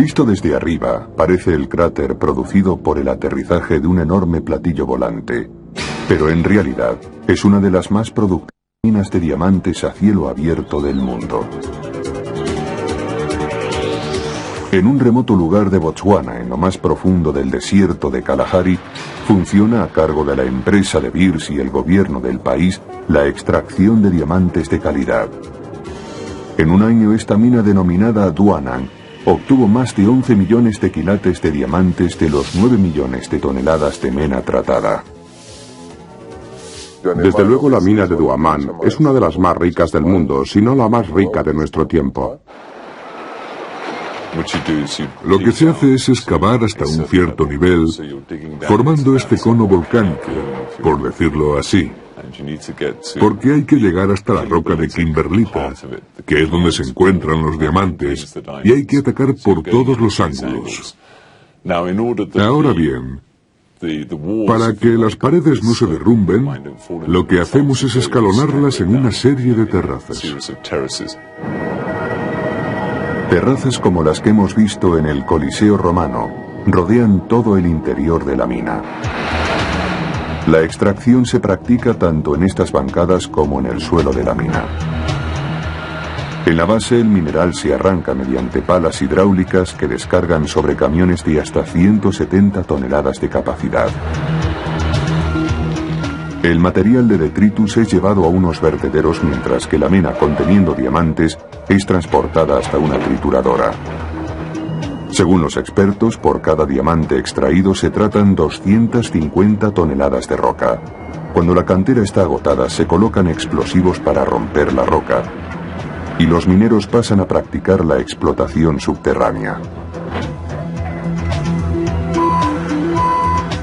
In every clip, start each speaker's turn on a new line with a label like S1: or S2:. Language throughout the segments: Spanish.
S1: Visto desde arriba, parece el cráter producido por el aterrizaje de un enorme platillo volante, pero en realidad es una de las más productivas minas de diamantes a cielo abierto del mundo. En un remoto lugar de Botswana, en lo más profundo del desierto de Kalahari, funciona a cargo de la empresa de Beers y el gobierno del país la extracción de diamantes de calidad. En un año esta mina denominada Duanang obtuvo más de 11 millones de quilates de diamantes de los 9 millones de toneladas de mena tratada.
S2: Desde luego la mina de Duamán es una de las más ricas del mundo, si no la más rica de nuestro tiempo.
S3: Lo que se hace es excavar hasta un cierto nivel, formando este cono volcánico, por decirlo así. Porque hay que llegar hasta la roca de Kimberlita, que es donde se encuentran los diamantes, y hay que atacar por todos los ángulos. Ahora bien, para que las paredes no se derrumben, lo que hacemos es escalonarlas en una serie de terrazas.
S1: Terrazas como las que hemos visto en el Coliseo romano rodean todo el interior de la mina. La extracción se practica tanto en estas bancadas como en el suelo de la mina. En la base el mineral se arranca mediante palas hidráulicas que descargan sobre camiones de hasta 170 toneladas de capacidad. El material de detritus es llevado a unos vertederos mientras que la mena conteniendo diamantes es transportada hasta una trituradora. Según los expertos, por cada diamante extraído se tratan 250 toneladas de roca. Cuando la cantera está agotada, se colocan explosivos para romper la roca, y los mineros pasan a practicar la explotación subterránea.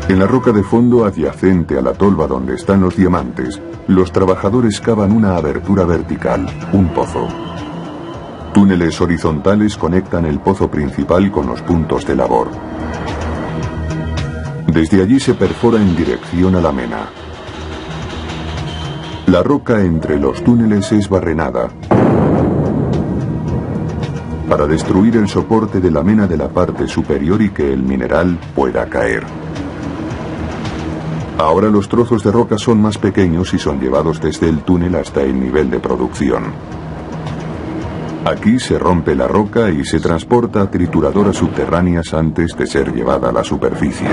S1: En la roca de fondo adyacente a la tolva donde están los diamantes, los trabajadores cavan una abertura vertical, un pozo. Túneles horizontales conectan el pozo principal con los puntos de labor. Desde allí se perfora en dirección a la mena. La roca entre los túneles es barrenada para destruir el soporte de la mena de la parte superior y que el mineral pueda caer. Ahora los trozos de roca son más pequeños y son llevados desde el túnel hasta el nivel de producción. Aquí se rompe la roca y se transporta a trituradoras subterráneas antes de ser llevada a la superficie.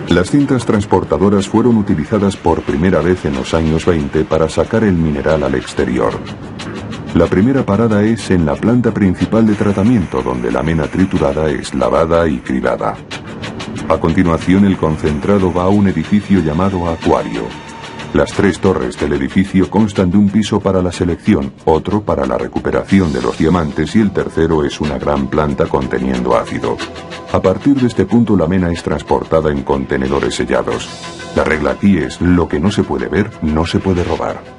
S1: Las cintas transportadoras fueron utilizadas por primera vez en los años 20 para sacar el mineral al exterior. La primera parada es en la planta principal de tratamiento, donde la mena triturada es lavada y cribada. A continuación, el concentrado va a un edificio llamado acuario. Las 3 torres del edificio constan de un piso para la selección, otro para la recuperación de los diamantes y el tercero es una gran planta conteniendo ácido. A partir de este punto la mena es transportada en contenedores sellados. La regla aquí es: lo que no se puede ver, no se puede robar.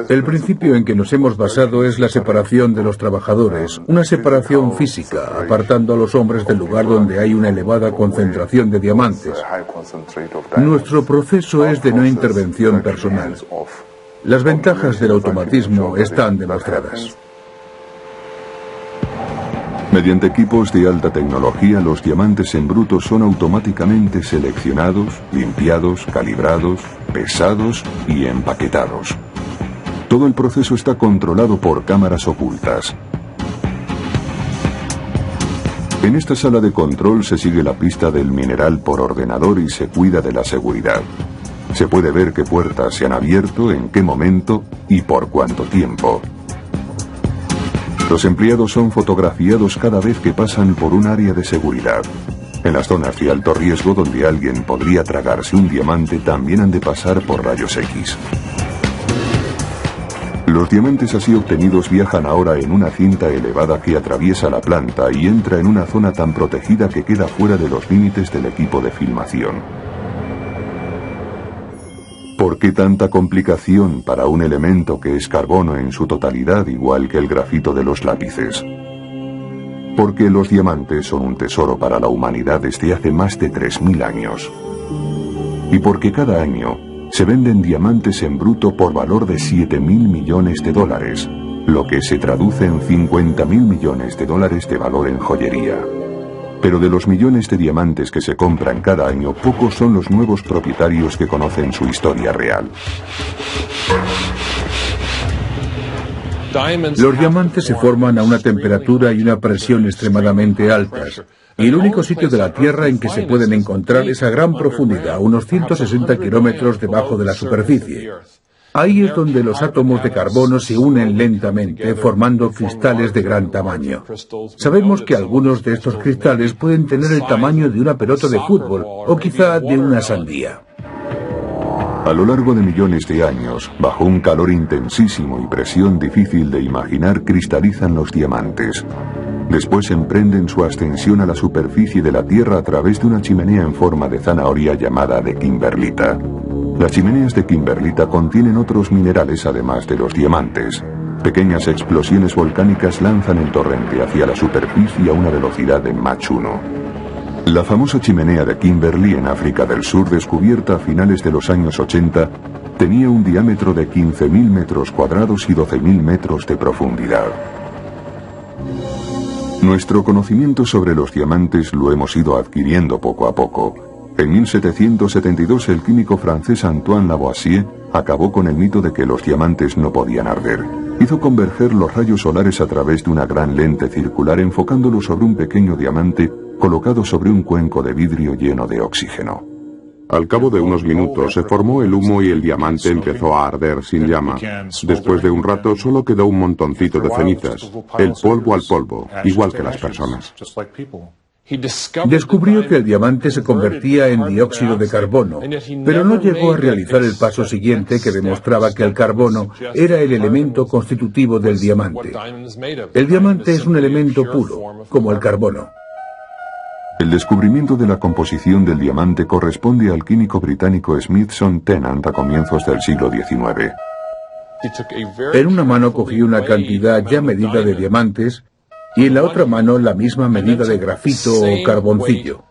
S4: El principio en que nos hemos basado es la separación de los trabajadores, una separación física, apartando a los hombres del lugar donde hay una elevada concentración de diamantes. Nuestro proceso es de no intervención personal. Las ventajas del automatismo están demostradas.
S1: Mediante equipos de alta tecnología, los diamantes en bruto son automáticamente seleccionados, limpiados, calibrados, pesados y empaquetados. Todo el proceso está controlado por cámaras ocultas. En esta sala de control se sigue la pista del mineral por ordenador y se cuida de la seguridad. Se puede ver qué puertas se han abierto, en qué momento y por cuánto tiempo. Los empleados son fotografiados cada vez que pasan por un área de seguridad. En las zonas de alto riesgo donde alguien podría tragarse un diamante también han de pasar por rayos X. Los diamantes así obtenidos viajan ahora en una cinta elevada que atraviesa la planta y entra en una zona tan protegida que queda fuera de los límites del equipo de filmación. ¿Por qué tanta complicación para un elemento que es carbono en su totalidad, igual que el grafito de los lápices? Porque los diamantes son un tesoro para la humanidad desde hace más de 3000 años. Y porque cada año se venden diamantes en bruto por valor de $7.000 millones, lo que se traduce en 50.000 millones de dólares de valor en joyería. Pero de los millones de diamantes que se compran cada año, pocos son los nuevos propietarios que conocen su historia real.
S4: Los diamantes se forman a una temperatura y una presión extremadamente altas, y el único sitio de la Tierra en que se pueden encontrar es a gran profundidad, unos 160 kilómetros debajo de la superficie. Ahí es donde los átomos de carbono se unen lentamente, formando cristales de gran tamaño. Sabemos que algunos de estos cristales pueden tener el tamaño de una pelota de fútbol, o quizá de una sandía.
S1: A lo largo de millones de años, bajo un calor intensísimo y presión difícil de imaginar, cristalizan los diamantes. Después emprenden su ascensión a la superficie de la Tierra a través de una chimenea en forma de zanahoria llamada de kimberlita. Las chimeneas de kimberlita contienen otros minerales además de los diamantes. Pequeñas explosiones volcánicas lanzan el torrente hacia la superficie a una velocidad de Mach 1. La famosa chimenea de Kimberley en África del Sur, descubierta a finales de los años 80, tenía un diámetro de 15.000 metros cuadrados y 12.000 metros de profundidad. Nuestro conocimiento sobre los diamantes lo hemos ido adquiriendo poco a poco. En 1772 el químico francés Antoine Lavoisier acabó con el mito de que los diamantes no podían arder. Hizo converger los rayos solares a través de una gran lente circular, enfocándolo sobre un pequeño diamante colocado sobre un cuenco de vidrio lleno de oxígeno.
S2: Al cabo de unos minutos se formó el humo y el diamante empezó a arder sin llama. Después de un rato solo quedó un montoncito de cenizas, el polvo al polvo, igual que las personas.
S4: Descubrió que el diamante se convertía en dióxido de carbono, pero no llegó a realizar el paso siguiente que demostraba que el carbono era el elemento constitutivo del diamante. El diamante es un elemento puro, como el carbono.
S1: El descubrimiento de la composición del diamante corresponde al químico británico Smithson Tennant a comienzos del siglo XIX.
S4: En una mano cogió una cantidad ya medida de diamantes y en la otra mano la misma medida de grafito o carboncillo.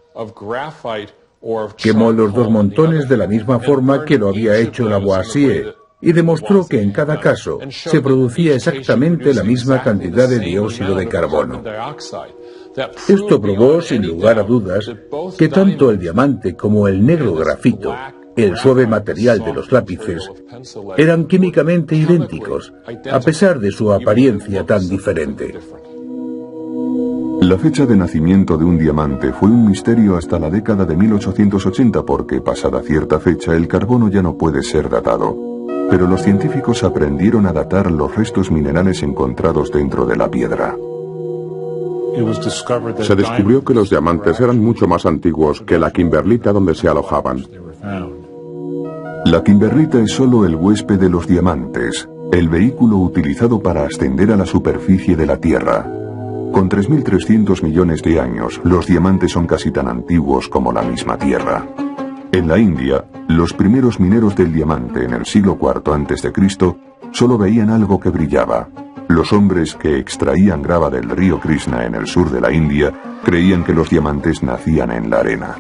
S4: Quemó los dos montones de la misma forma que lo había hecho Lavoisier y demostró que en cada caso se producía exactamente la misma cantidad de dióxido de carbono. Esto probó, sin lugar a dudas, que tanto el diamante como el negro grafito, el suave material de los lápices, eran químicamente idénticos, a pesar de su apariencia tan diferente.
S1: La fecha de nacimiento de un diamante fue un misterio hasta la década de 1880 porque, pasada cierta fecha, el carbono ya no puede ser datado. Pero los científicos aprendieron a datar los restos minerales encontrados dentro de la piedra.
S2: Se descubrió que los diamantes eran mucho más antiguos que la kimberlita donde se alojaban.
S1: La kimberlita es solo el huésped de los diamantes, el vehículo utilizado para ascender a la superficie de la Tierra. Con 3.300 millones de años, los diamantes son casi tan antiguos como la misma Tierra. En la India, los primeros mineros del diamante en el siglo IV a.C. solo veían algo que brillaba. Los hombres que extraían grava del río Krishna en el sur de la India creían que los diamantes nacían en la arena.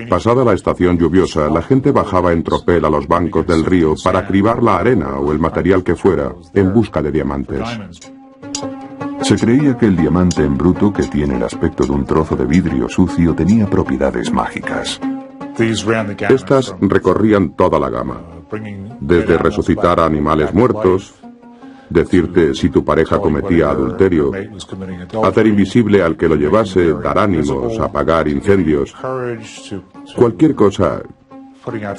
S2: Pasada la estación lluviosa, la gente bajaba en tropel a los bancos del río para cribar la arena o el material que fuera en busca de diamantes.
S1: Se creía que el diamante en bruto, que tiene el aspecto de un trozo de vidrio sucio, tenía propiedades mágicas.
S2: Estas recorrían toda la gama, desde resucitar a animales muertos, decirte si tu pareja cometía adulterio, hacer invisible al que lo llevase, dar ánimos, apagar incendios, cualquier cosa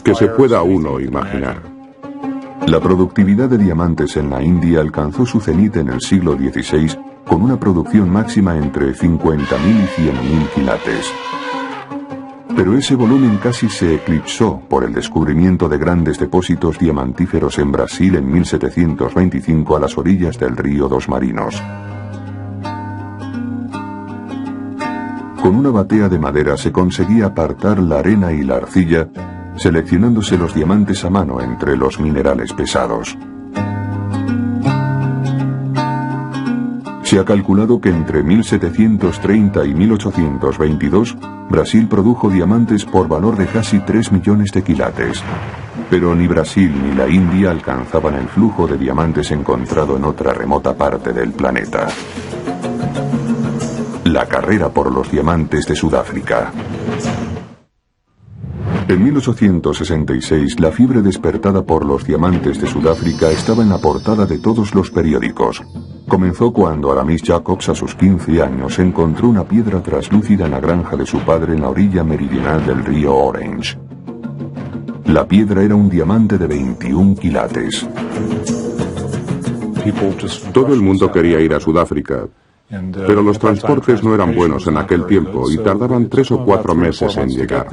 S2: que se pueda uno imaginar.
S1: La productividad de diamantes en la India alcanzó su cenit en el siglo XVI con una producción máxima entre 50.000 y 100.000 quilates. Pero ese volumen casi se eclipsó por el descubrimiento de grandes depósitos diamantíferos en Brasil en 1725 a las orillas del río Dos Marinos. Con una batea de madera se conseguía apartar la arena y la arcilla, seleccionándose los diamantes a mano entre los minerales pesados. Se ha calculado que entre 1730 y 1822, Brasil produjo diamantes por valor de casi 3 millones de quilates. Pero ni Brasil ni la India alcanzaban el flujo de diamantes encontrado en otra remota parte del planeta. La carrera por los diamantes de Sudáfrica. En 1866, la fiebre despertada por los diamantes de Sudáfrica estaba en la portada de todos los periódicos. Comenzó cuando Aramis Jacobs, a sus 15 años, encontró una piedra traslúcida en la granja de su padre en la orilla meridional del río Orange. La piedra era un diamante de 21 quilates.
S2: Todo el mundo quería ir a Sudáfrica, pero los transportes no eran buenos en aquel tiempo y tardaban 3 o 4 meses en llegar.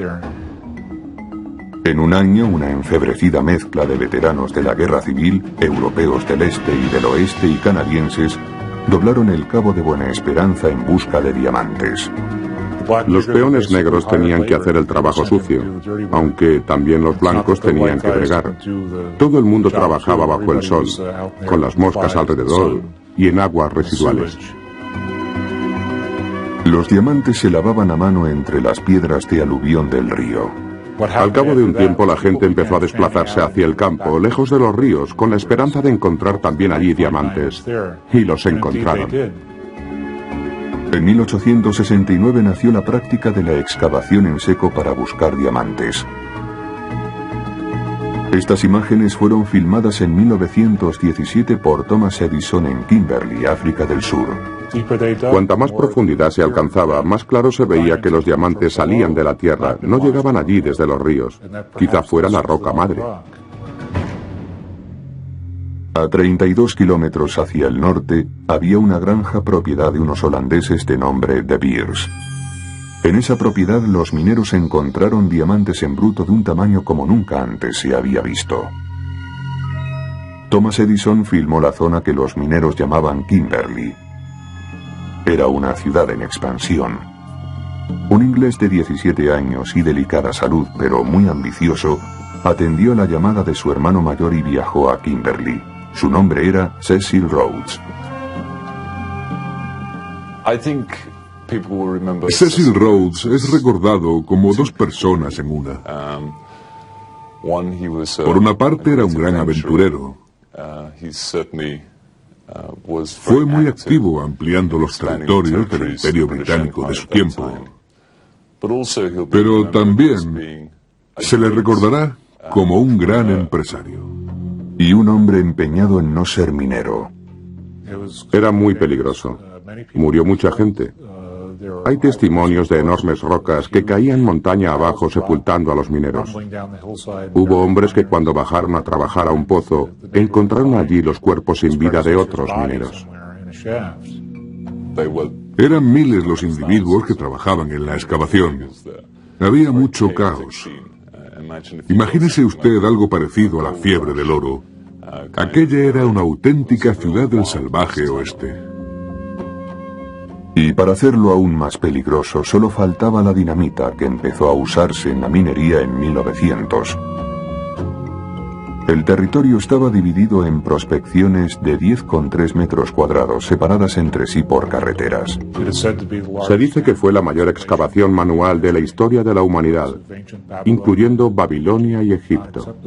S1: En un año, una enfebrecida mezcla de veteranos de la guerra civil, europeos del este y del oeste y canadienses, doblaron el Cabo de Buena Esperanza en busca de diamantes.
S2: Los peones negros tenían que hacer el trabajo sucio, aunque también los blancos tenían que bregar. Todo el mundo trabajaba bajo el sol, con las moscas alrededor y en aguas residuales.
S1: Los diamantes se lavaban a mano entre las piedras de aluvión del río.
S2: Al cabo de un tiempo la gente empezó a desplazarse hacia el campo, lejos de los ríos, con la esperanza de encontrar también allí diamantes. Y los encontraron.
S1: En 1869 nació la práctica de la excavación en seco para buscar diamantes. Estas imágenes fueron filmadas en 1917 por Thomas Edison en Kimberley, África del Sur.
S2: Cuanta más profundidad se alcanzaba, más claro se veía que los diamantes salían de la tierra, no llegaban allí desde los ríos. Quizá fuera la roca madre.
S1: A 32 kilómetros hacia el norte había una granja propiedad de unos holandeses de nombre De Beers. En esa propiedad los mineros encontraron diamantes en bruto de un tamaño como nunca antes se había visto. Thomas Edison filmó la zona que los mineros llamaban Kimberley. Era una ciudad en expansión. Un inglés de 17 años y delicada salud, pero muy ambicioso, atendió la llamada de su hermano mayor y viajó a Kimberley. Su nombre era Cecil Rhodes.
S3: Cecil Rhodes es recordado como dos personas en una. Por una parte era un gran aventurero. Fue muy activo ampliando los territorios del Imperio Británico de su tiempo. Pero también se le recordará como un gran empresario.
S1: Y un hombre empeñado en no ser minero.
S2: Era muy peligroso. Murió mucha gente. Hay testimonios de enormes rocas que caían montaña abajo sepultando a los mineros. Hubo hombres que cuando bajaron a trabajar a un pozo, encontraron allí los cuerpos sin vida de otros mineros.
S3: Eran miles los individuos que trabajaban en la excavación. Había mucho caos. Imagínese usted algo parecido a la fiebre del oro. Aquella era una auténtica ciudad del salvaje oeste.
S1: Y para hacerlo aún más peligroso, solo faltaba la dinamita que empezó a usarse en la minería en 1900. El territorio estaba dividido en prospecciones de 10,3 metros cuadrados, separadas entre sí por carreteras.
S2: Se dice que fue la mayor excavación manual de la historia de la humanidad, incluyendo Babilonia y Egipto.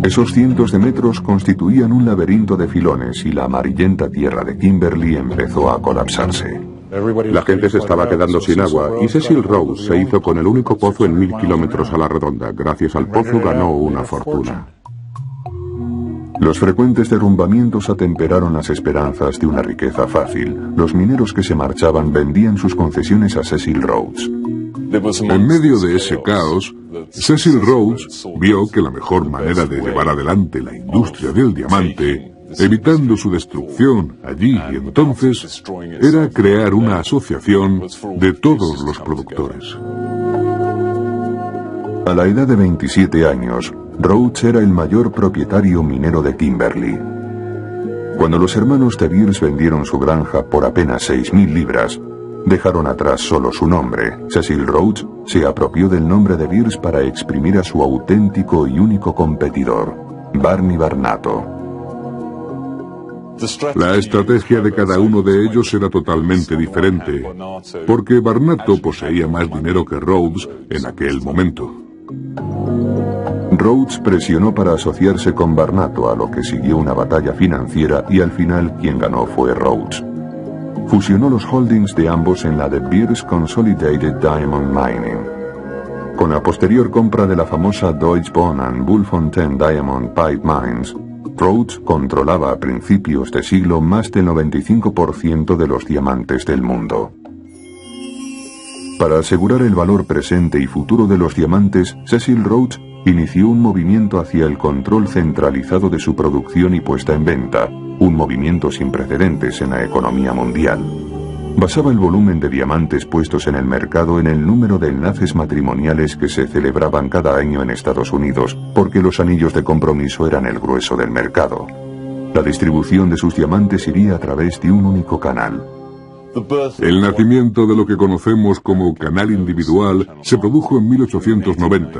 S1: Esos cientos de metros constituían un laberinto de filones y la amarillenta tierra de Kimberley empezó a colapsarse.
S2: La gente se estaba quedando sin agua y Cecil Rhodes se hizo con el único pozo en 1000 kilómetros a la redonda. Gracias al pozo ganó una fortuna.
S1: Los frecuentes derrumbamientos atemperaron las esperanzas de una riqueza fácil. Los mineros que se marchaban vendían sus concesiones a Cecil Rhodes.
S3: En medio de ese caos, Cecil Rhodes vio que la mejor manera de llevar adelante la industria del diamante, evitando su destrucción allí y entonces, era crear una asociación de todos los productores.
S1: A la edad de 27 años, Rhodes era el mayor propietario minero de Kimberley. Cuando los hermanos De Beers vendieron su granja por apenas 6.000 libras, dejaron atrás solo su nombre. Cecil Rhodes se apropió del nombre De Beers para exprimir a su auténtico y único competidor, Barney Barnato.
S3: La estrategia de cada uno de ellos era totalmente diferente, porque Barnato poseía más dinero que Rhodes en aquel momento.
S1: Rhodes presionó para asociarse con Barnato, a lo que siguió una batalla financiera y al final quien ganó fue Rhodes. Fusionó los holdings de ambos en la De Beers Consolidated Diamond Mining. Con la posterior compra de la famosa Deutsche Bahn and Bulfontein Diamond Pipe Mines, Rhodes controlaba a principios de siglo más del 95% de los diamantes del mundo. Para asegurar el valor presente y futuro de los diamantes, Cecil Rhodes inició un movimiento hacia el control centralizado de su producción y puesta en venta, un movimiento sin precedentes en la economía mundial. Basaba el volumen de diamantes puestos en el mercado en el número de enlaces matrimoniales que se celebraban cada año en Estados Unidos, porque los anillos de compromiso eran el grueso del mercado. La distribución de sus diamantes iría a través de un único canal.
S3: El nacimiento de lo que conocemos como canal individual se produjo en 1890,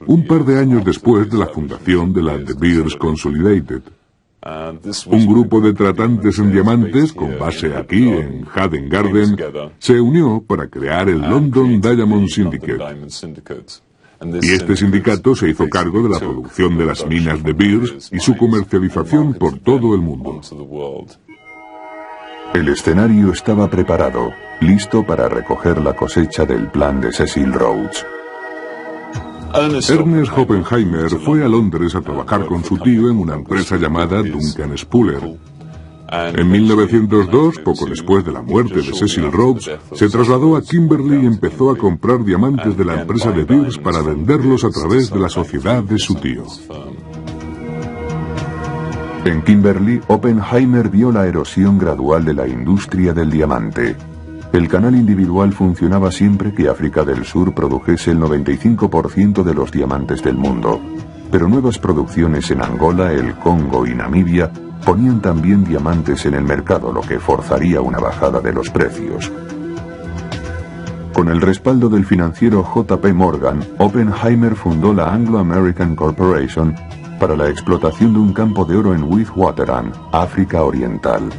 S3: un par de años después de la fundación de la De Beers Consolidated. Un grupo de tratantes en diamantes, con base aquí en Haddon Garden, se unió para crear el London Diamond Syndicate. Y este sindicato se hizo cargo de la producción de las minas de Beers y su comercialización por todo el mundo.
S1: El escenario estaba preparado, listo para recoger la cosecha del plan de Cecil Rhodes.
S3: Ernest Oppenheimer fue a Londres a trabajar con su tío en una empresa llamada Duncan Spuller. En 1902, poco después de la muerte de Cecil Rhodes, se trasladó a Kimberley y empezó a comprar diamantes de la empresa De Beers para venderlos a través de la sociedad de su tío.
S1: En Kimberley, Oppenheimer vio la erosión gradual de la industria del diamante. El canal individual funcionaba siempre que África del Sur produjese el 95% de los diamantes del mundo, pero nuevas producciones en Angola, el Congo y Namibia ponían también diamantes en el mercado, lo que forzaría una bajada de los precios. Con el respaldo del financiero J.P. Morgan, Oppenheimer fundó la Anglo American Corporation para la explotación de un campo de oro en Witwatersrand, África Oriental.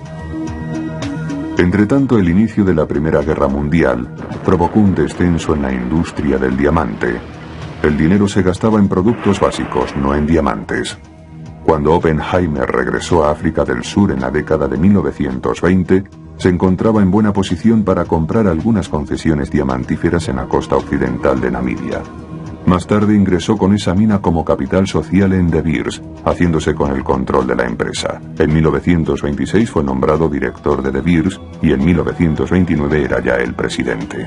S1: Entretanto, el inicio de la Primera Guerra Mundial provocó un descenso en la industria del diamante. El dinero se gastaba en productos básicos, no en diamantes. Cuando Oppenheimer regresó a África del Sur en la década de 1920, se encontraba en buena posición para comprar algunas concesiones diamantíferas en la costa occidental de Namibia. Más tarde ingresó con esa mina como capital social en De Beers, haciéndose con el control de la empresa. En 1926 fue nombrado director de De Beers y en 1929 era ya el presidente.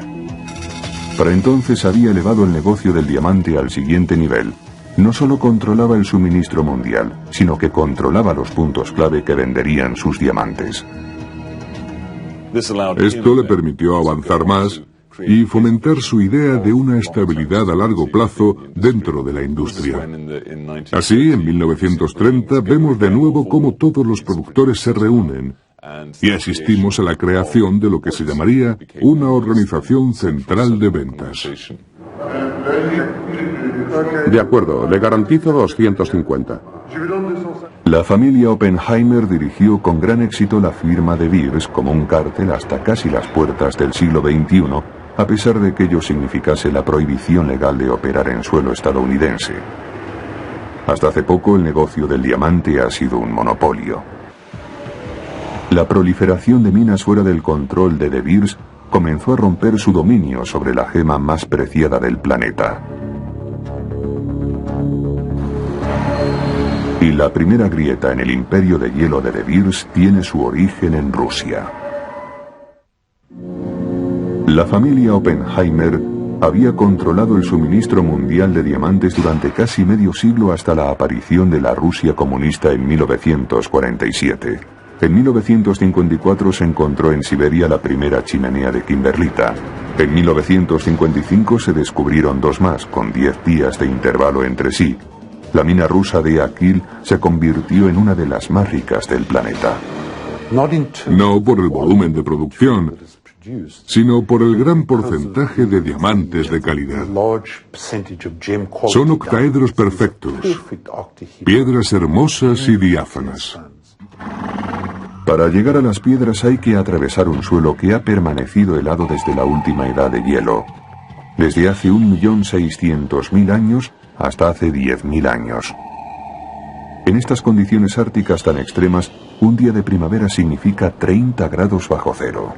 S1: Para entonces había elevado el negocio del diamante al siguiente nivel. No solo controlaba el suministro mundial, sino que controlaba los puntos clave que venderían sus diamantes.
S3: Esto le permitió avanzar más y fomentar su idea de una estabilidad a largo plazo dentro de la industria. Así, en 1930 vemos de nuevo cómo todos los productores se reúnen y asistimos a la creación de lo que se llamaría una organización central de ventas.
S2: De acuerdo, le garantizo 250.
S1: La familia Oppenheimer dirigió con gran éxito la firma De Beers como un cártel hasta casi las puertas del siglo XXI, a pesar de que ello significase la prohibición legal de operar en suelo estadounidense. Hasta hace poco el negocio del diamante ha sido un monopolio. La proliferación de minas fuera del control de De Beers comenzó a romper su dominio sobre la gema más preciada del planeta. Y la primera grieta en el imperio de hielo de De Beers tiene su origen en Rusia. La familia Oppenheimer había controlado el suministro mundial de diamantes durante casi medio siglo hasta la aparición de la Rusia comunista en 1947. En 1954 se encontró en Siberia la primera chimenea de kimberlita. En 1955 se descubrieron dos más, con 10 días de intervalo entre sí. La mina rusa de Akil se convirtió en una de las más ricas del planeta.
S3: No por el volumen de producción, sino por el gran porcentaje de diamantes de calidad. Son octaedros perfectos, piedras hermosas y diáfanas.
S1: Para llegar a las piedras hay que atravesar un suelo que ha permanecido helado desde la última edad de hielo. Desde hace 1.600.000 años, hasta hace 10.000 años. En estas condiciones árticas tan extremas, un día de primavera significa 30 grados bajo cero.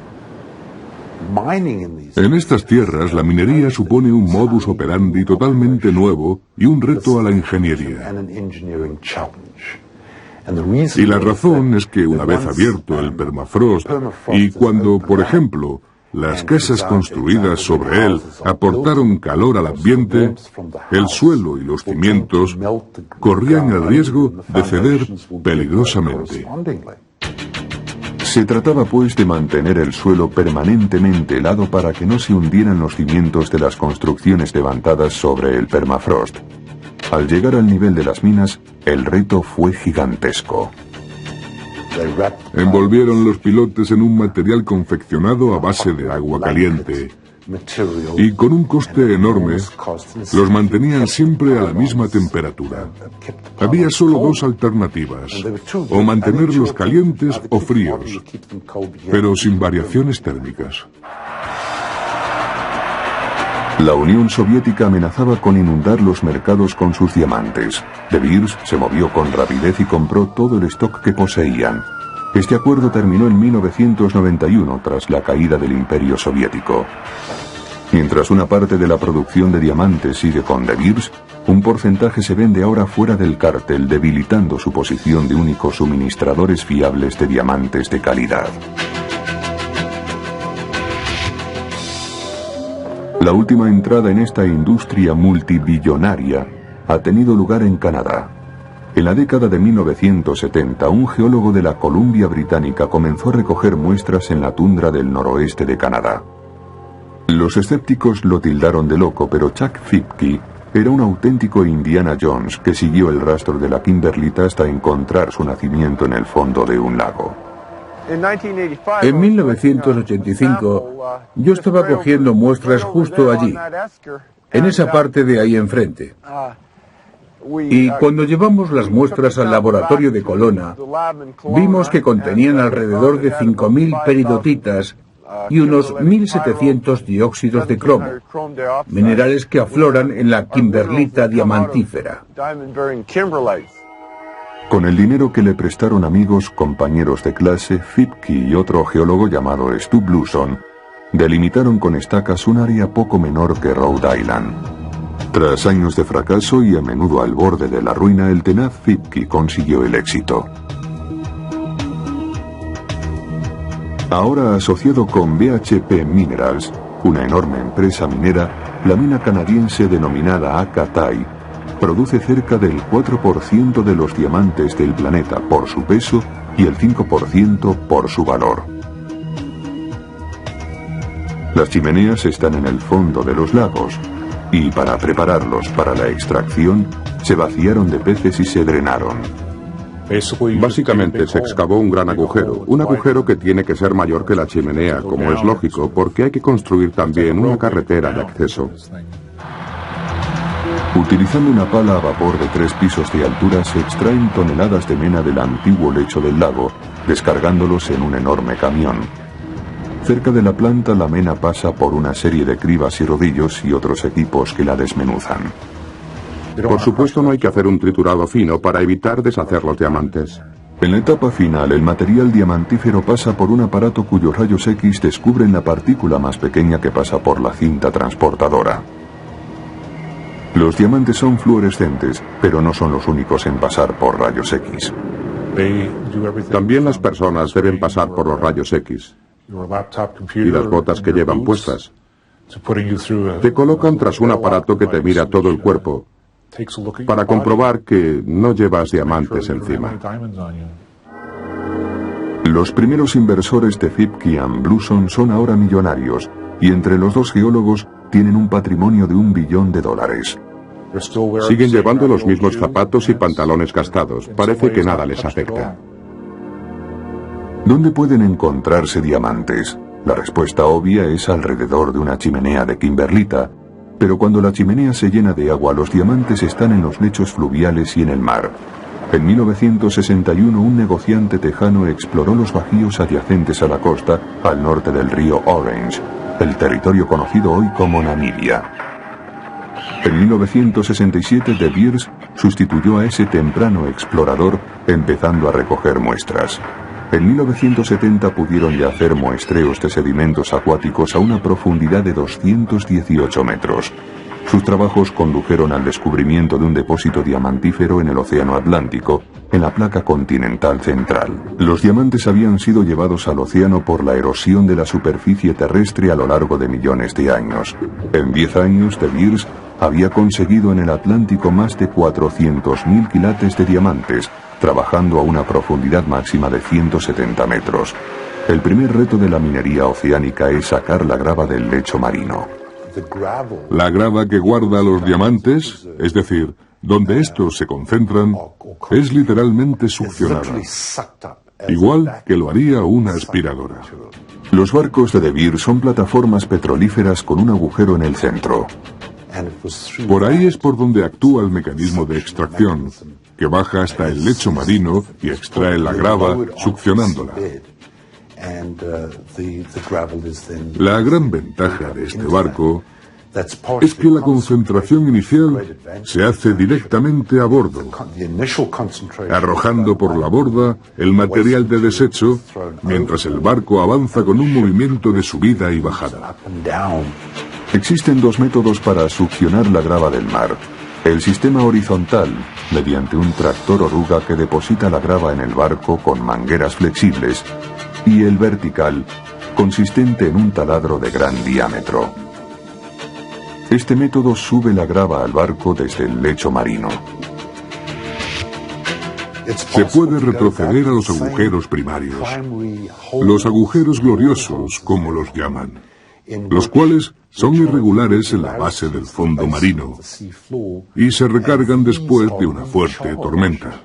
S3: En estas tierras, la minería supone un modus operandi totalmente nuevo y un reto a la ingeniería. Y la razón es que una vez abierto el permafrost y cuando, por ejemplo, las casas construidas sobre él aportaron calor al ambiente, el suelo y los cimientos corrían el riesgo de ceder peligrosamente.
S1: Se trataba pues de mantener el suelo permanentemente helado para que no se hundieran los cimientos de las construcciones levantadas sobre el permafrost. Al llegar al nivel de las minas, el reto fue gigantesco.
S3: Envolvieron los pilotes en un material confeccionado a base de agua caliente y con un coste enorme los mantenían siempre a la misma temperatura. Había solo dos alternativas, o mantenerlos calientes o fríos, pero sin variaciones térmicas.
S1: La Unión Soviética amenazaba con inundar los mercados con sus diamantes. De Beers se movió con rapidez y compró todo el stock que poseían. Este acuerdo terminó en 1991 tras la caída del Imperio Soviético. Mientras una parte de la producción de diamantes sigue con De Beers, un porcentaje se vende ahora fuera del cártel, debilitando su posición de únicos suministradores fiables de diamantes de calidad. La última entrada en esta industria multibillonaria ha tenido lugar en Canadá. En la década de 1970, un geólogo de la Columbia Británica comenzó a recoger muestras en la tundra del noroeste de Canadá. Los escépticos lo tildaron de loco, pero Chuck Fipke era un auténtico Indiana Jones que siguió el rastro de la kimberlita hasta encontrar su nacimiento en el fondo de un lago.
S4: En 1985, yo estaba cogiendo muestras justo allí, en esa parte de ahí enfrente. Y cuando llevamos las muestras al laboratorio de Kelowna, vimos que contenían alrededor de 5.000 peridotitas y unos 1.700 dióxidos de cromo, minerales que afloran en la kimberlita diamantífera.
S1: Con el dinero que le prestaron amigos, compañeros de clase, Fipke y otro geólogo llamado Stu Bluson, delimitaron con estacas un área poco menor que Rhode Island. Tras años de fracaso y a menudo al borde de la ruina, el tenaz Fipke consiguió el éxito. Ahora asociado con BHP Minerals, una enorme empresa minera, la mina canadiense denominada Acatai produce cerca del 4% de los diamantes del planeta por su peso y el 5% por su valor. Las chimeneas están en el fondo de los lagos y para prepararlos para la extracción se vaciaron de peces y se drenaron.
S2: Básicamente se excavó un gran agujero, un agujero que tiene que ser mayor que la chimenea, como es lógico, porque hay que construir también una carretera de acceso.
S1: Utilizando una pala a vapor de 3 pisos de altura se extraen toneladas de mena del antiguo lecho del lago, descargándolos en un enorme camión. Cerca de la planta la mena pasa por una serie de cribas y rodillos y otros equipos que la desmenuzan.
S2: Por supuesto no hay que hacer un triturado fino para evitar deshacer los diamantes.
S1: En la etapa final, el material diamantífero pasa por un aparato cuyos rayos X descubren la partícula más pequeña que pasa por la cinta transportadora. Los diamantes son fluorescentes, pero no son los únicos en pasar por rayos X.
S2: También las personas deben pasar por los rayos X. Y las botas que llevan puestas te colocan tras un aparato que te mira todo el cuerpo para comprobar que no llevas diamantes encima.
S1: Los primeros inversores de Fipke y Bluson son ahora millonarios, y entre los dos geólogos tienen un patrimonio de $1 billón.
S2: Siguen llevando los mismos zapatos y pantalones gastados. Parece que nada les afecta.
S1: ¿Dónde pueden encontrarse diamantes? La respuesta obvia es alrededor de una chimenea de kimberlita, pero cuando la chimenea se llena de agua, los diamantes están en los lechos fluviales y en el mar. En 1961, un negociante tejano exploró los bajíos adyacentes a la costa, al norte del río Orange, el territorio conocido hoy como Namibia. En 1967, De Beers sustituyó a ese temprano explorador empezando a recoger muestras. En 1970 pudieron ya hacer muestreos de sedimentos acuáticos a una profundidad de 218 metros. Sus trabajos condujeron al descubrimiento de un depósito diamantífero en el Océano Atlántico, en la placa continental central. Los diamantes habían sido llevados al océano por la erosión de la superficie terrestre a lo largo de millones de años. En 10 años, De Beers había conseguido en el Atlántico más de 400.000 quilates de diamantes, trabajando a una profundidad máxima de 170 metros. El primer reto de la minería oceánica es sacar la grava del lecho marino.
S3: La grava que guarda los diamantes, es decir, donde estos se concentran, es literalmente succionada, igual que lo haría una aspiradora.
S1: Los barcos de De Beers son plataformas petrolíferas con un agujero en el centro.
S3: Por ahí es por donde actúa el mecanismo de extracción, que baja hasta el lecho marino y extrae la grava, succionándola. La gran ventaja de este barco es que la concentración inicial se hace directamente a bordo, arrojando por la borda el material de desecho, mientras el barco avanza con un movimiento de subida y bajada.
S1: Existen dos métodos para succionar la grava del mar. El sistema horizontal, mediante un tractor oruga que deposita la grava en el barco con mangueras flexibles, y el vertical, consistente en un taladro de gran diámetro. Este método sube la grava al barco desde el lecho marino.
S3: Se puede retroceder a los agujeros primarios, los agujeros gloriosos, como los llaman, los cuales son irregulares en la base del fondo marino y se recargan después de una fuerte tormenta.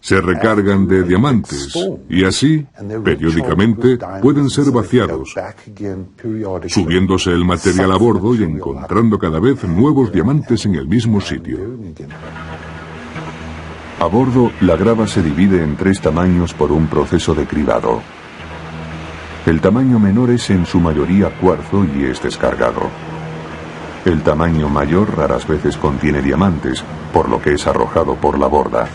S3: Se recargan de diamantes y así, periódicamente, pueden ser vaciados, subiéndose el material a bordo y encontrando cada vez nuevos diamantes en el mismo sitio.
S1: A bordo, la grava se divide en 3 tamaños por un proceso de cribado. El tamaño menor es en su mayoría cuarzo y es descargado. El tamaño mayor raras veces contiene diamantes, por lo que es arrojado por la borda.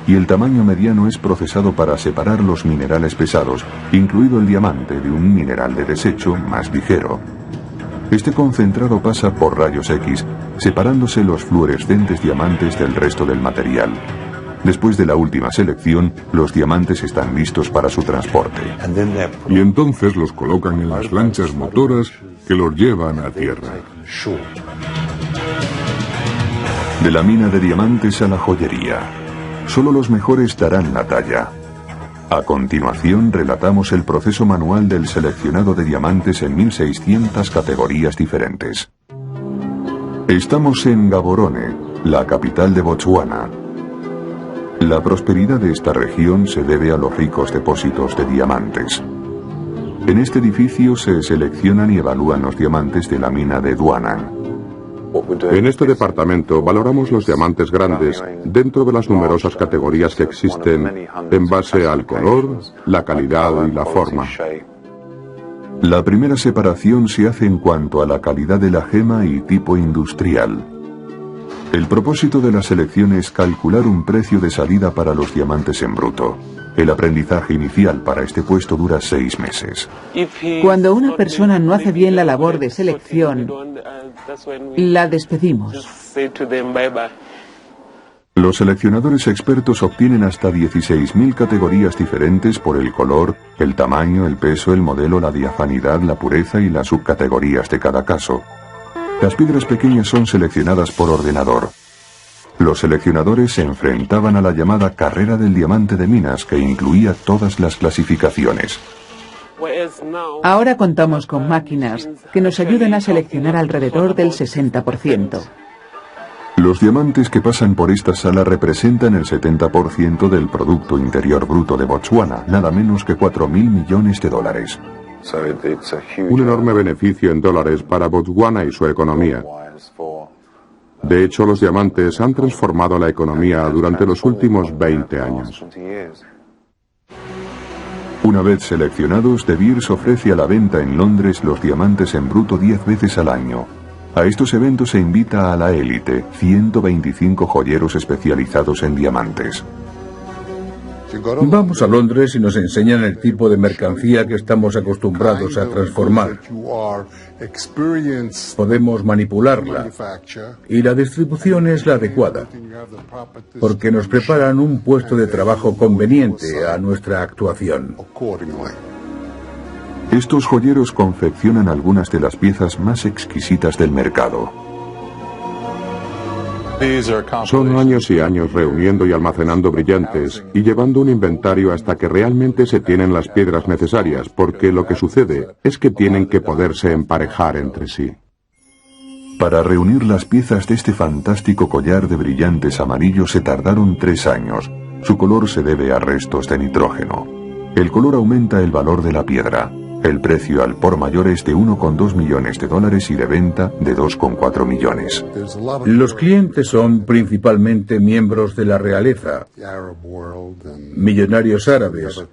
S1: Y el tamaño mediano es procesado para separar los minerales pesados, incluido el diamante, de un mineral de desecho más ligero. Este concentrado pasa por rayos X, separándose los fluorescentes diamantes del resto del material. Después de la última selección, los diamantes están listos para su transporte.
S3: Y entonces los colocan en las lanchas motoras que los llevan a tierra.
S1: De la mina de diamantes a la joyería. Solo los mejores darán la talla. A continuación, relatamos el proceso manual del seleccionado de diamantes en 1600 categorías diferentes. Estamos en Gaborone, la capital de Botswana. La prosperidad de esta región se debe a los ricos depósitos de diamantes. En este edificio se seleccionan y evalúan los diamantes de la mina de Duanan.
S2: En este departamento valoramos los diamantes grandes dentro de las numerosas categorías que existen en base al color, la calidad y la forma.
S1: La primera separación se hace en cuanto a la calidad de la gema y tipo industrial. El propósito de la selección es calcular un precio de salida para los diamantes en bruto. El aprendizaje inicial para este puesto dura 6 meses.
S5: Cuando una persona no hace bien la labor de selección, la despedimos.
S1: Los seleccionadores expertos obtienen hasta 16.000 categorías diferentes por el color, el tamaño, el peso, el modelo, la diafanidad, la pureza y las subcategorías de cada caso. Las piedras pequeñas son seleccionadas por ordenador. Los seleccionadores se enfrentaban a la llamada carrera del diamante de minas, que incluía todas las clasificaciones.
S5: Ahora contamos con máquinas que nos ayudan a seleccionar alrededor del 60%.
S1: Los diamantes que pasan por esta sala representan el 70% del Producto Interior Bruto de Botswana, nada menos que $4.000 millones.
S2: Un enorme beneficio en dólares para Botswana y su economía. De hecho, los diamantes han transformado la economía durante los últimos 20 años.
S1: Una vez seleccionados, De Beers ofrece a la venta en Londres los diamantes en bruto 10 veces al año. A estos eventos se invita a la élite, 125 joyeros especializados en diamantes.
S4: Vamos a Londres y nos enseñan el tipo de mercancía que estamos acostumbrados a transformar. Podemos manipularla y la distribución es la adecuada, porque nos preparan un puesto de trabajo conveniente a nuestra actuación.
S1: Estos joyeros confeccionan algunas de las piezas más exquisitas del mercado.
S2: Son años y años reuniendo y almacenando brillantes y llevando un inventario hasta que realmente se tienen las piedras necesarias, porque lo que sucede es que tienen que poderse emparejar entre sí.
S1: Para reunir las piezas de este fantástico collar de brillantes amarillos se tardaron 3 años. Su color se debe a restos de nitrógeno. El color aumenta el valor de la piedra. El precio al por mayor es de $1,2 millones y de venta de $2,4 millones.
S4: Los clientes son principalmente miembros de la realeza, millonarios árabes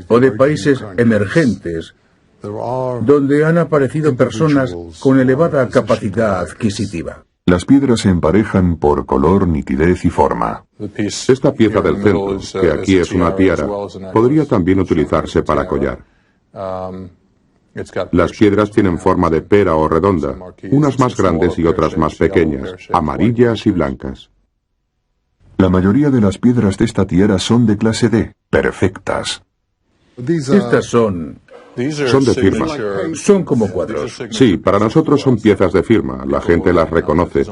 S4: o de países emergentes, donde han aparecido personas con elevada capacidad adquisitiva.
S1: Las piedras se emparejan por color, nitidez y forma.
S2: Esta pieza del centro, que aquí es una tiara, podría también utilizarse para collar. Las piedras tienen forma de pera o redonda, unas más grandes y otras más pequeñas, amarillas y blancas.
S1: La mayoría de las piedras de esta tiara son de clase D, perfectas.
S4: Estas son
S2: de firma.
S4: Son como cuadros.
S2: Sí, para nosotros son piezas de firma, la gente las reconoce.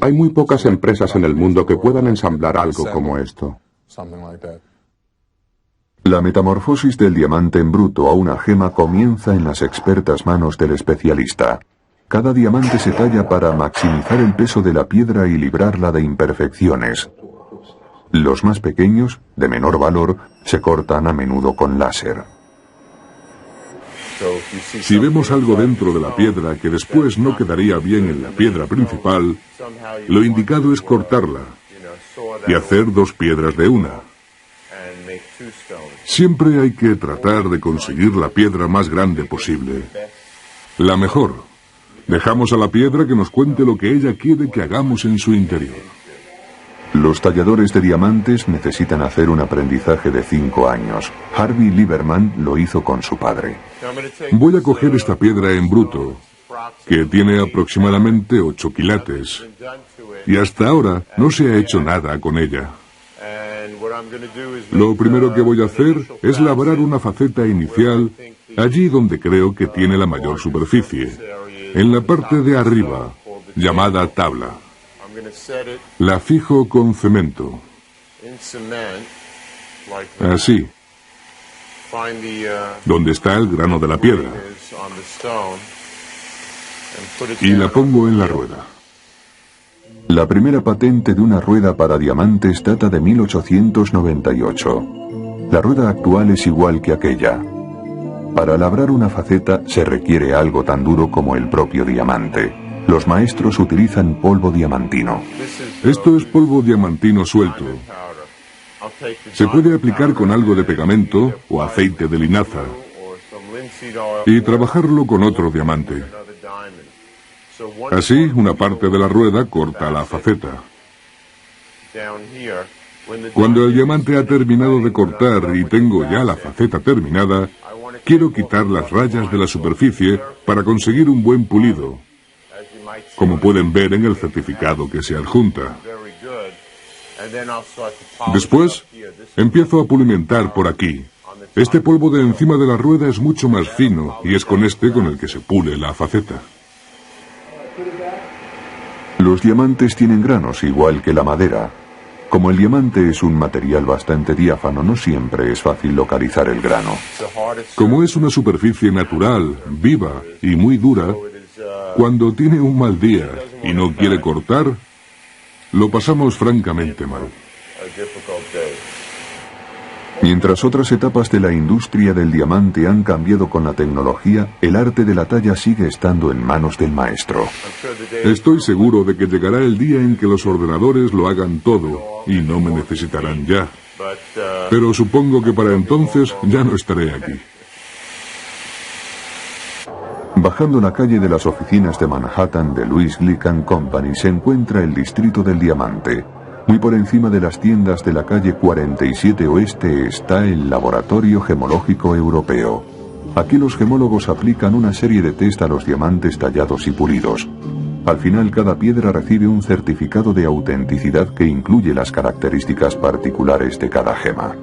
S2: Hay muy pocas empresas en el mundo que puedan ensamblar algo como esto.
S1: La metamorfosis del diamante en bruto a una gema comienza en las expertas manos del especialista. Cada diamante se talla para maximizar el peso de la piedra y librarla de imperfecciones. Los más pequeños, de menor valor, se cortan a menudo con láser.
S3: Si vemos algo dentro de la piedra que después no quedaría bien en la piedra principal, lo indicado es cortarla y hacer 2 piedras de una. Siempre hay que tratar de conseguir la piedra más grande posible. La mejor. Dejamos a la piedra que nos cuente lo que ella quiere que hagamos en su interior.
S1: Los talladores de diamantes necesitan hacer un aprendizaje de 5 años. Harvey Lieberman lo hizo con su padre.
S3: Voy a coger esta piedra en bruto, que tiene aproximadamente 8 quilates, y hasta ahora no se ha hecho nada con ella. Lo primero que voy a hacer es labrar una faceta inicial allí donde creo que tiene la mayor superficie, en la parte de arriba, llamada tabla. La fijo con cemento. Así. Donde está el grano de la piedra. Y la pongo en la rueda.
S1: La primera patente de una rueda para diamantes data de 1898. La rueda actual es igual que aquella. Para labrar una faceta se requiere algo tan duro como el propio diamante. Los maestros utilizan polvo diamantino.
S3: Esto es polvo diamantino suelto. Se puede aplicar con algo de pegamento o aceite de linaza y trabajarlo con otro diamante. Así, una parte de la rueda corta la faceta. Cuando el diamante ha terminado de cortar y tengo ya la faceta terminada, quiero quitar las rayas de la superficie para conseguir un buen pulido, como pueden ver en el certificado que se adjunta. Después, empiezo a pulimentar por aquí. Este polvo de encima de la rueda es mucho más fino y es con este con el que se pule la faceta.
S1: Los diamantes tienen granos igual que la madera. Como el diamante es un material bastante diáfano, no siempre es fácil localizar el grano.
S3: Como es una superficie natural, viva y muy dura, cuando tiene un mal día y no quiere cortar, lo pasamos francamente mal.
S1: Mientras otras etapas de la industria del diamante han cambiado con la tecnología, el arte de la talla sigue estando en manos del maestro.
S3: Estoy seguro de que llegará el día en que los ordenadores lo hagan todo y no me necesitarán ya. Pero supongo que para entonces ya no estaré aquí.
S1: Bajando la calle de las oficinas de Manhattan de Louis Glick & Company se encuentra el Distrito del Diamante. Muy por encima de las tiendas de la calle 47 Oeste está el Laboratorio Gemológico Europeo. Aquí los gemólogos aplican una serie de test a los diamantes tallados y pulidos. Al final, cada piedra recibe un certificado de autenticidad que incluye las características particulares de cada gema.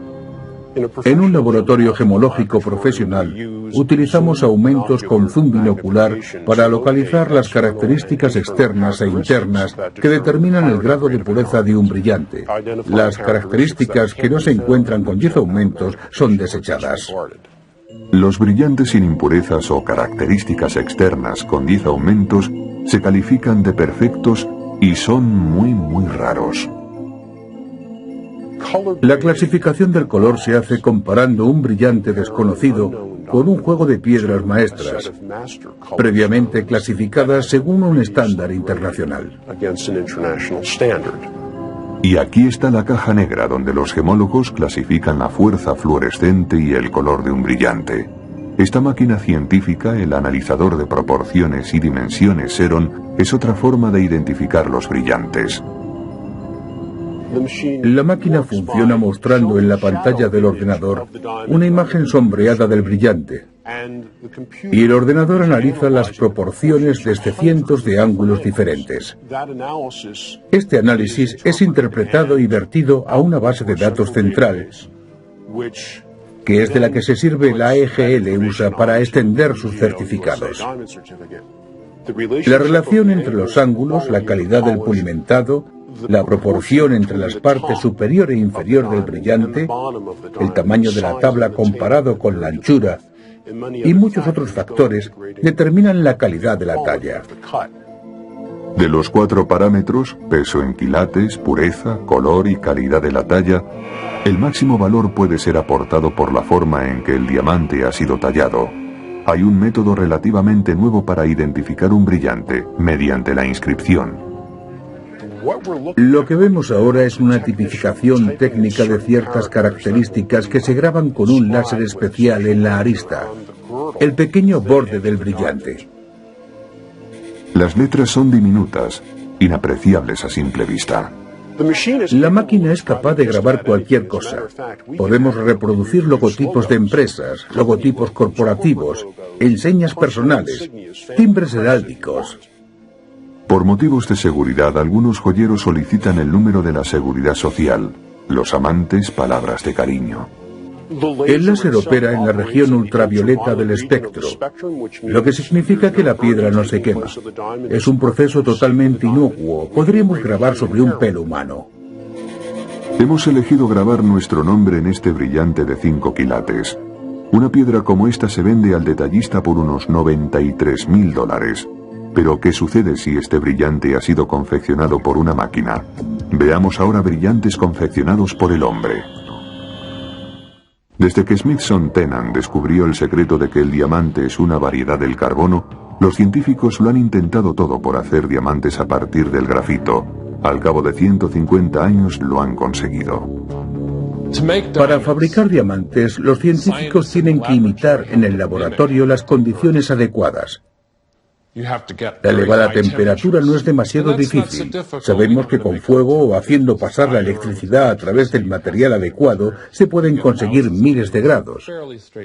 S4: En un laboratorio gemológico profesional, utilizamos aumentos con zoom binocular para localizar las características externas e internas que determinan el grado de pureza de un brillante. Las características que no se encuentran con 10 aumentos son desechadas.
S1: Los brillantes sin impurezas o características externas con 10 aumentos se califican de perfectos y son muy raros.
S4: La clasificación del color se hace comparando un brillante desconocido con un juego de piedras maestras, previamente clasificadas según un estándar internacional.
S1: Y aquí está la caja negra donde los gemólogos clasifican la fuerza fluorescente y el color de un brillante. Esta máquina científica, el analizador de proporciones y dimensiones Xeron, es otra forma de identificar los brillantes.
S4: La máquina funciona mostrando en la pantalla del ordenador una imagen sombreada del brillante, y el ordenador analiza las proporciones desde cientos de ángulos diferentes. Este análisis es interpretado y vertido a una base de datos central, que es de la que se sirve la AEGL USA para extender sus certificados. La relación entre los ángulos, la calidad del pulimentado, la proporción entre las partes superior e inferior del brillante, el tamaño de la tabla comparado con la anchura y muchos otros factores determinan la calidad de la talla.
S1: De los 4 parámetros, peso en quilates, pureza, color y calidad de la talla, el máximo valor puede ser aportado por la forma en que el diamante ha sido tallado. Hay un método relativamente nuevo para identificar un brillante, mediante la inscripción.
S4: Lo que vemos ahora es una tipificación técnica de ciertas características que se graban con un láser especial en la arista, el pequeño borde del brillante.
S1: Las letras son diminutas, inapreciables a simple vista.
S4: La máquina es capaz de grabar cualquier cosa. Podemos reproducir logotipos de empresas, logotipos corporativos, enseñas personales, timbres heráldicos.
S1: Por motivos de seguridad, algunos joyeros solicitan el número de la seguridad social. Los amantes, palabras de cariño.
S4: El láser opera en la región ultravioleta del espectro, lo que significa que la piedra no se quema. Es un proceso totalmente inocuo. Podríamos grabar sobre un pelo humano.
S1: Hemos elegido grabar nuestro nombre en este brillante de 5 quilates. Una piedra como esta se vende al detallista por unos $93.000. Pero, ¿qué sucede si este brillante ha sido confeccionado por una máquina? Veamos ahora brillantes confeccionados por el hombre. Desde que Smithson Tennant descubrió el secreto de que el diamante es una variedad del carbono, los científicos lo han intentado todo por hacer diamantes a partir del grafito. Al cabo de 150 años lo han conseguido.
S4: Para fabricar diamantes, los científicos tienen que imitar en el laboratorio las condiciones adecuadas. La elevada temperatura no es demasiado difícil. Sabemos que con fuego o haciendo pasar la electricidad a través del material adecuado se pueden conseguir miles de grados.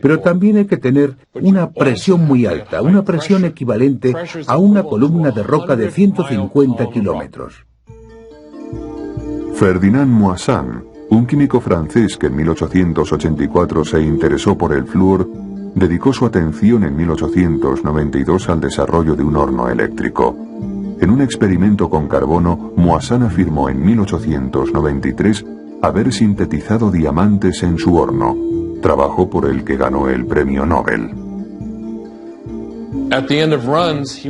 S4: Pero también hay que tener una presión muy alta, una presión equivalente a una columna de roca de 150 kilómetros.
S1: Ferdinand Moissan, un químico francés que en 1884 se interesó por el flúor, dedicó su atención en 1892 al desarrollo de un horno eléctrico. En un experimento con carbono, Moissan afirmó en 1893 haber sintetizado diamantes en su horno, trabajo por el que ganó el premio Nobel.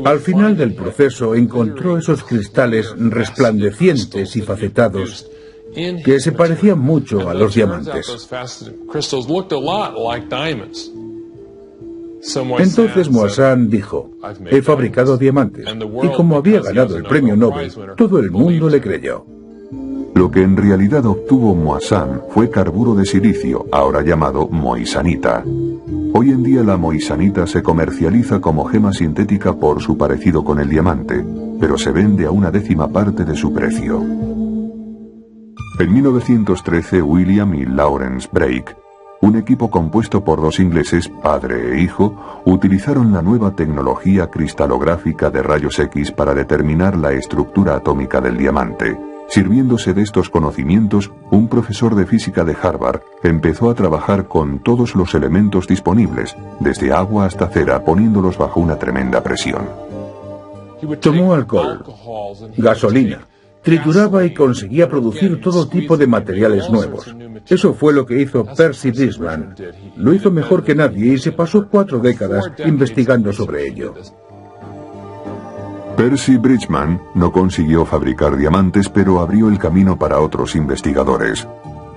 S4: Al final del proceso encontró esos cristales resplandecientes y facetados que se parecían mucho a los diamantes. Entonces Moissan dijo: he fabricado diamantes. Y como había ganado el premio Nobel, todo el mundo le creyó.
S1: Lo que en realidad obtuvo Moissan fue carburo de silicio, ahora llamado moissanita. Hoy en día la moisanita se comercializa como gema sintética por su parecido con el diamante, pero se vende a una 1/10 parte de su precio. En 1913, William y Lawrence Bragg, un equipo compuesto por 2 ingleses, padre e hijo, utilizaron la nueva tecnología cristalográfica de rayos X para determinar la estructura atómica del diamante. Sirviéndose de estos conocimientos, un profesor de física de Harvard empezó a trabajar con todos los elementos disponibles, desde agua hasta cera, poniéndolos bajo una tremenda presión.
S4: Tomó alcohol, gasolina, trituraba y conseguía producir todo tipo de materiales nuevos. Eso fue lo que hizo Percy Bridgman. Lo hizo mejor que nadie y se pasó 4 décadas investigando sobre ello.
S1: Percy Bridgman no consiguió fabricar diamantes, pero abrió el camino para otros investigadores.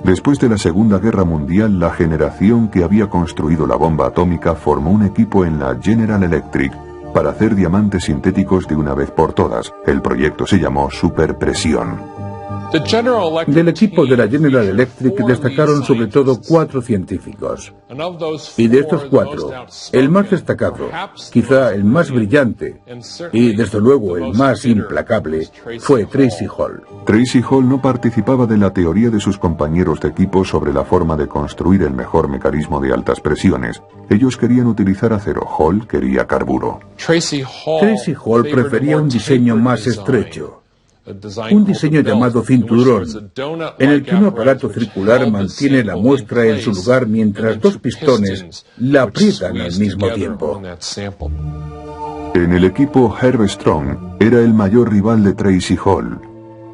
S1: Después de la Segunda Guerra Mundial, la generación que había construido la bomba atómica formó un equipo en la General Electric para hacer diamantes sintéticos de una vez por todas. El proyecto se llamó Superpresión.
S4: Del equipo de la General Electric destacaron sobre todo 4 científicos. Y de estos 4, el más destacado, quizá el más brillante y desde luego el más implacable, fue Tracy Hall.
S1: Tracy Hall no participaba de la teoría de sus compañeros de equipo sobre la forma de construir el mejor mecanismo de altas presiones. Ellos querían utilizar acero, Hall quería carburo.
S4: Tracy Hall prefería un diseño más estrecho. Un diseño llamado cinturón, en el que un aparato circular mantiene la muestra en su lugar mientras 2 pistones la aprietan al mismo tiempo.
S1: En el equipo, Herb Strong era el mayor rival de Tracy Hall.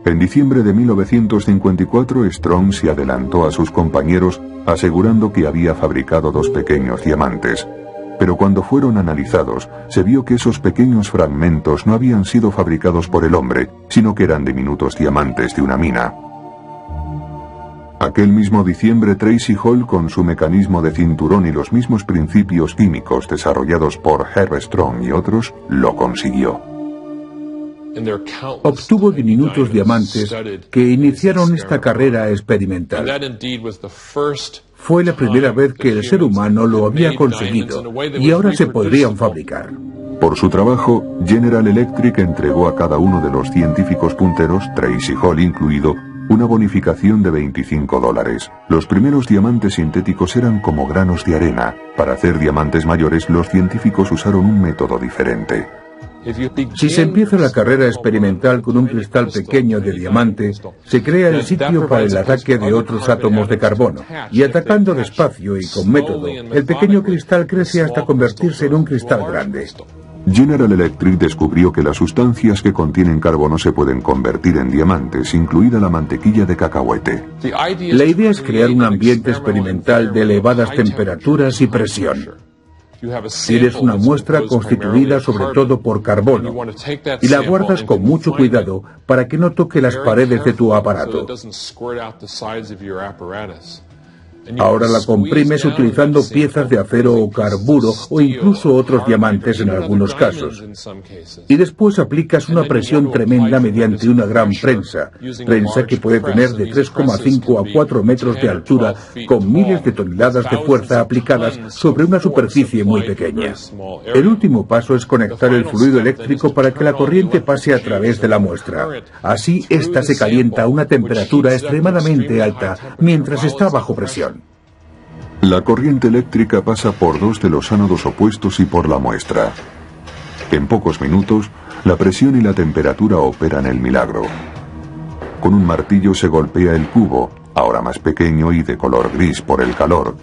S1: En diciembre de 1954, Strong se adelantó a sus compañeros asegurando que había fabricado 2 pequeños diamantes. Pero cuando fueron analizados, se vio que esos pequeños fragmentos no habían sido fabricados por el hombre, sino que eran diminutos diamantes de una mina. Aquel mismo diciembre, Tracy Hall, con su mecanismo de cinturón y los mismos principios químicos desarrollados por Herb Strong y otros, lo consiguió.
S4: Obtuvo diminutos diamantes que iniciaron esta carrera experimental. Fue la primera vez que el ser humano lo había conseguido y ahora se podrían fabricar.
S1: Por su trabajo, General Electric entregó a cada uno de los científicos punteros, Tracy Hall incluido, una bonificación de $25. Los primeros diamantes sintéticos eran como granos de arena. Para hacer diamantes mayores, los científicos usaron un método diferente.
S4: Si se empieza la carrera experimental con un cristal pequeño de diamante, se crea el sitio para el ataque de otros átomos de carbono, y atacando despacio y con método, el pequeño cristal crece hasta convertirse en un cristal grande.
S1: General Electric descubrió que las sustancias que contienen carbono se pueden convertir en diamantes, incluida la mantequilla de cacahuete.
S4: La idea es crear un ambiente experimental de elevadas temperaturas y presión. Tienes una muestra constituida sobre todo por carbono y la guardas con mucho cuidado para que no toque las paredes de tu aparato. Ahora la comprimes utilizando piezas de acero o carburo o incluso otros diamantes en algunos casos. Y después aplicas una presión tremenda mediante una gran prensa que puede tener de 3,5 a 4 metros de altura con miles de toneladas de fuerza aplicadas sobre una superficie muy pequeña. El último paso es conectar el fluido eléctrico para que la corriente pase a través de la muestra. Así, ésta se calienta a una temperatura extremadamente alta mientras está bajo presión.
S1: La corriente eléctrica pasa por 2 de los ánodos opuestos y por la muestra. En pocos minutos, la presión y la temperatura operan el milagro. Con un martillo se golpea el cubo, ahora más pequeño y de color gris por el calor.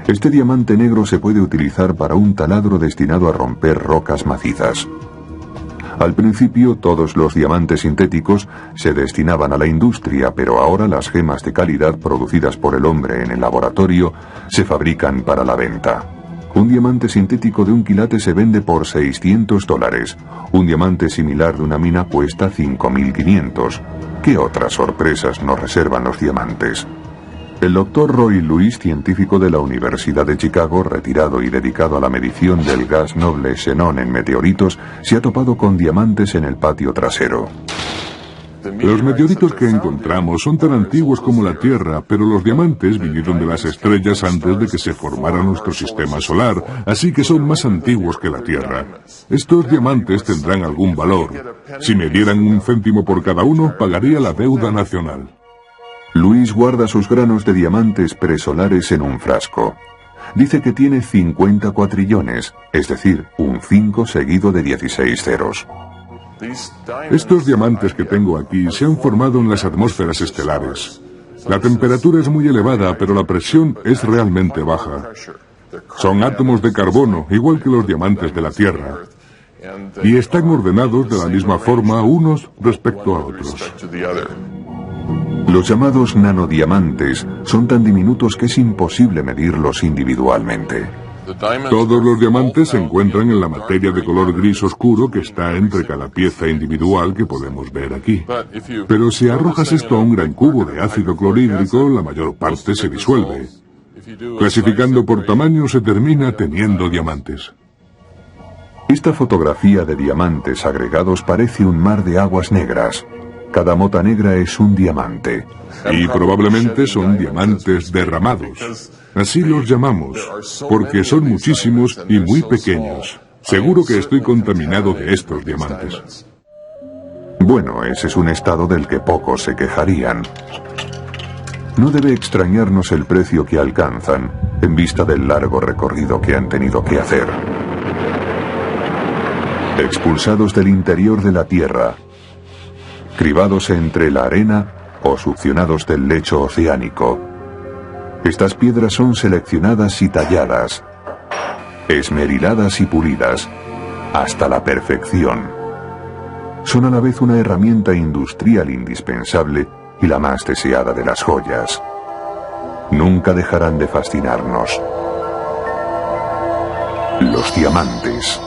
S1: Este diamante negro se puede utilizar para un taladro destinado a romper rocas macizas. Al principio, todos los diamantes sintéticos se destinaban a la industria, pero ahora las gemas de calidad producidas por el hombre en el laboratorio se fabrican para la venta. Un diamante sintético de 1 quilate se vende por $600. Un diamante similar de una mina cuesta $5.500. ¿Qué otras sorpresas nos reservan los diamantes? El doctor Roy Lewis, científico de la Universidad de Chicago, retirado y dedicado a la medición del gas noble xenón en meteoritos, se ha topado con diamantes en el patio trasero.
S3: Los meteoritos que encontramos son tan antiguos como la Tierra, pero los diamantes vinieron de las estrellas antes de que se formara nuestro sistema solar, así que son más antiguos que la Tierra. Estos diamantes tendrán algún valor. Si me dieran 1 céntimo por cada uno, pagaría la deuda nacional.
S1: Luis guarda sus granos de diamantes presolares en un frasco. Dice que tiene 50 cuatrillones, es decir, un 5 seguido de 16 ceros.
S3: Estos diamantes que tengo aquí se han formado en las atmósferas estelares. La temperatura es muy elevada, pero la presión es realmente baja. Son átomos de carbono, igual que los diamantes de la Tierra. Y están ordenados de la misma forma unos respecto a otros.
S1: Los llamados nanodiamantes son tan diminutos que es imposible medirlos individualmente.
S3: Todos los diamantes se encuentran en la materia de color gris oscuro que está entre cada pieza individual que podemos ver aquí. Pero si arrojas esto a un gran cubo de ácido clorhídrico, la mayor parte se disuelve. Clasificando por tamaño se termina teniendo diamantes.
S1: Esta fotografía de diamantes agregados parece un mar de aguas negras. Cada mota negra es un diamante.
S3: Y probablemente son diamantes derramados. Así los llamamos, porque son muchísimos y muy pequeños. Seguro que estoy contaminado de estos diamantes.
S1: Bueno, ese es un estado del que pocos se quejarían. No debe extrañarnos el precio que alcanzan, en vista del largo recorrido que han tenido que hacer. Expulsados del interior de la Tierra, cribados entre la arena o succionados del lecho oceánico. Estas piedras son seleccionadas y talladas, esmeriladas y pulidas, hasta la perfección. Son a la vez una herramienta industrial indispensable y la más deseada de las joyas. Nunca dejarán de fascinarnos. Los diamantes.